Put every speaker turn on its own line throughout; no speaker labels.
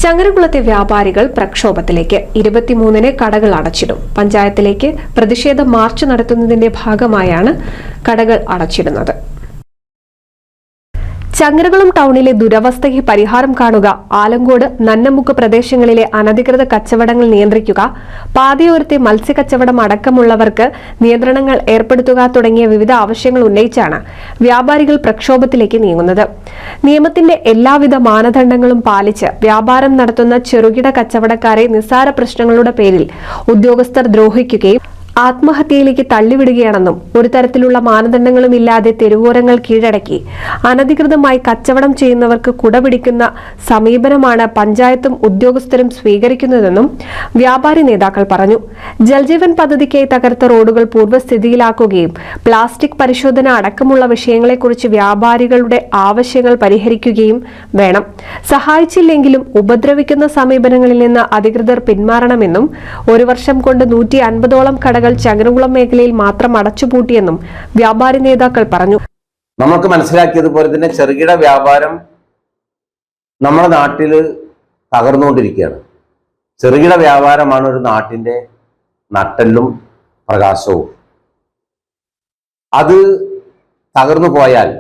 ചങ്ങരംകുളത്തെ വ്യാപാരികൾ പ്രക്ഷോഭത്തിലേക്ക് 23-ന് കടകൾ അടച്ചിടും. പഞ്ചായത്തിലേക്ക് പ്രതിഷേധ മാർച്ച് നടത്തുന്നതിന്റെ ഭാഗമായാണ് കടകൾ അടച്ചിടുന്നത്. ചങ്ങരകുളം ടൗണിലെ ദുരവസ്ഥയ്ക്ക് പരിഹാരം കാണുക, ആലങ്കോട്, നന്നമുക്ക് പ്രദേശങ്ങളിലെ അനധികൃത കച്ചവടങ്ങൾ നിയന്ത്രിക്കുക, പാതയോരത്തെ മത്സ്യക്കച്ചവടം അടക്കമുള്ളവർക്ക് നിയന്ത്രണങ്ങൾ ഏർപ്പെടുത്തുക തുടങ്ങിയ വിവിധ ആവശ്യങ്ങൾ ഉന്നയിച്ചാണ് വ്യാപാരികൾ പ്രക്ഷോഭത്തിലേക്ക് നീങ്ങുന്നത്. നിയമത്തിന്റെ എല്ലാവിധ മാനദണ്ഡങ്ങളും പാലിച്ച് വ്യാപാരം നടത്തുന്ന ചെറുകിട കച്ചവടക്കാരെ നിസ്സാര പ്രശ്നങ്ങളുടെ പേരിൽ ഉദ്യോഗസ്ഥർ ദ്രോഹിക്കുകയും ആത്മഹത്യയിലേക്ക് തള്ളിവിടുകയാണെന്നും ഒരു തരത്തിലുള്ള മാനദണ്ഡങ്ങളും ഇല്ലാതെ തെരുവോരങ്ങൾ കീഴടക്കി അനധികൃതമായി കച്ചവടം ചെയ്യുന്നവർക്ക് കുടപിടിക്കുന്ന സമീപനമാണ് പഞ്ചായത്തും ഉദ്യോഗസ്ഥരും സ്വീകരിക്കുന്നതെന്നും വ്യാപാരി നേതാക്കൾ പറഞ്ഞു. ജൽജീവൻ പദ്ധതിക്കായി തകർത്ത റോഡുകൾ പൂർവ്വസ്ഥിതിയിലാക്കുകയും പ്ലാസ്റ്റിക് പരിശോധന അടക്കമുള്ള വിഷയങ്ങളെക്കുറിച്ച് വ്യാപാരികളുടെ ആവശ്യങ്ങൾ പരിഹരിക്കുകയും വേണം. സഹായിച്ചില്ലെങ്കിലും ഉപദ്രവിക്കുന്ന സമീപനങ്ങളിൽ നിന്ന് അധികൃതർ പിന്മാറണമെന്നും 1 വർഷം കൊണ്ട് 150ഓളം കടകൾ ചങ്ങരംകുളം മേഖലയിൽ മാത്രം അടച്ചുപൂട്ടിയെന്നും വ്യാപാരി നേതാക്കൾ പറഞ്ഞു.
നമുക്ക് മനസ്സിലാക്കിയതുപോലെ തന്നെ ചെറുകിട വ്യാപാരം നമ്മുടെ നാട്ടിൽ തകർന്നുകൊണ്ടിരിക്കുകയാണ്. ചെറുകിട വ്യാപാരമാണ് ഒരു നാട്ടിന്റെ നട്ടെല്ലും പ്രകാശവും. അത് തകർന്നു പോയാൽ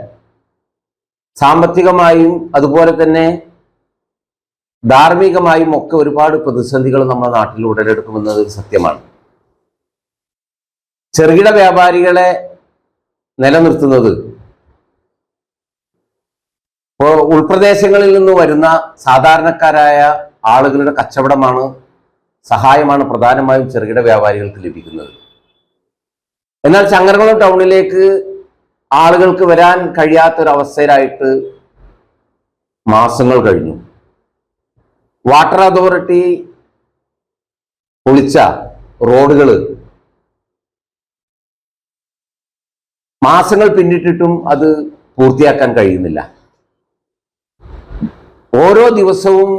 സാമ്പത്തികമായും അതുപോലെ തന്നെ ധാർമ്മികമായും ഒക്കെ ഒരുപാട് പ്രതിസന്ധികൾ നമ്മുടെ നാട്ടിൽ ഉടലെടുക്കുമെന്നത് സത്യമാണ്. ചെറുകിട വ്യാപാരികളെ നിലനിർത്തുന്നത് ഉൾപ്രദേശങ്ങളിൽ നിന്ന് വരുന്ന സാധാരണക്കാരായ ആളുകളുടെ കച്ചവടമാണ്, സഹായമാണ് പ്രധാനമായും ചെറുകിട വ്യാപാരികൾക്ക് ലഭിക്കുന്നത്. എന്നാൽ ചങ്ങരംകുളം ടൗണിലേക്ക് ആളുകൾക്ക് വരാൻ കഴിയാത്തൊരവസ്ഥയിലായിട്ട് മാസങ്ങൾ കഴിഞ്ഞു. വാട്ടർ അതോറിറ്റി പൊളിച്ച റോഡുകൾ മാസങ്ങൾ പിന്നിട്ടിട്ടും അത് പൂർത്തിയാക്കാൻ കഴിയുന്നില്ല. ഓരോ ദിവസവും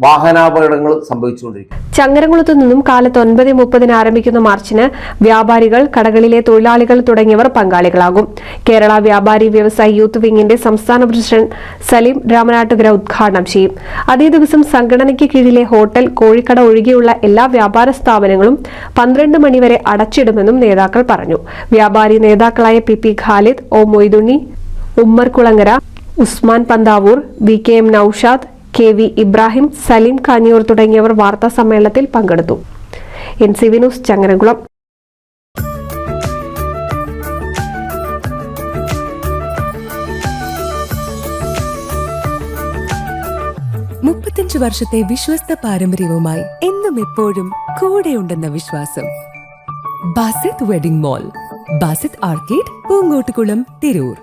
വാഹനാപകടങ്ങൾ സംഭവിച്ചുകൊണ്ടിരിക്കും.
ചങ്ങരംകുളത്തു നിന്നും കാലത്ത് 9:30 ആരംഭിക്കുന്ന മാർച്ചിന് വ്യാപാരികൾ, കടകളിലെ തൊഴിലാളികൾ തുടങ്ങിയവർ പങ്കാളികളാകും. കേരള വ്യാപാരി വ്യവസായി യൂത്ത് വിങ്ങിന്റെ സംസ്ഥാന പ്രസിഡന്റ് സലീം രാമനാട്ടുകര ഉദ്ഘാടനം ചെയ്യും. അതേ ദിവസം സംഘടനയ്ക്ക് കീഴിലെ ഹോട്ടൽ, കോഴിക്കട ഒഴികെയുള്ള എല്ലാ വ്യാപാര സ്ഥാപനങ്ങളും 12 മണി വരെ അടച്ചിടുമെന്നും നേതാക്കൾ പറഞ്ഞു. വ്യാപാരി നേതാക്കളായ P Khalid, O Moidunni, Ummer Kulangara, Usman Panthavoor, VKM Noushad, KV Ibrahim, Saleem Kanjoor തുടങ്ങിയവർ വാർത്താ സമ്മേളനത്തിൽ പങ്കെടുത്തു. NCV news, Changaramkulam.
35 വർഷത്തെ വിശ്വസ്ത പാരമ്പര്യവുമായി എന്നും എപ്പോഴും കൂടെയുണ്ടെന്ന വിശ്വാസം. Basith wedding mall, Basith arcade, Poonkottukulam, Tirur.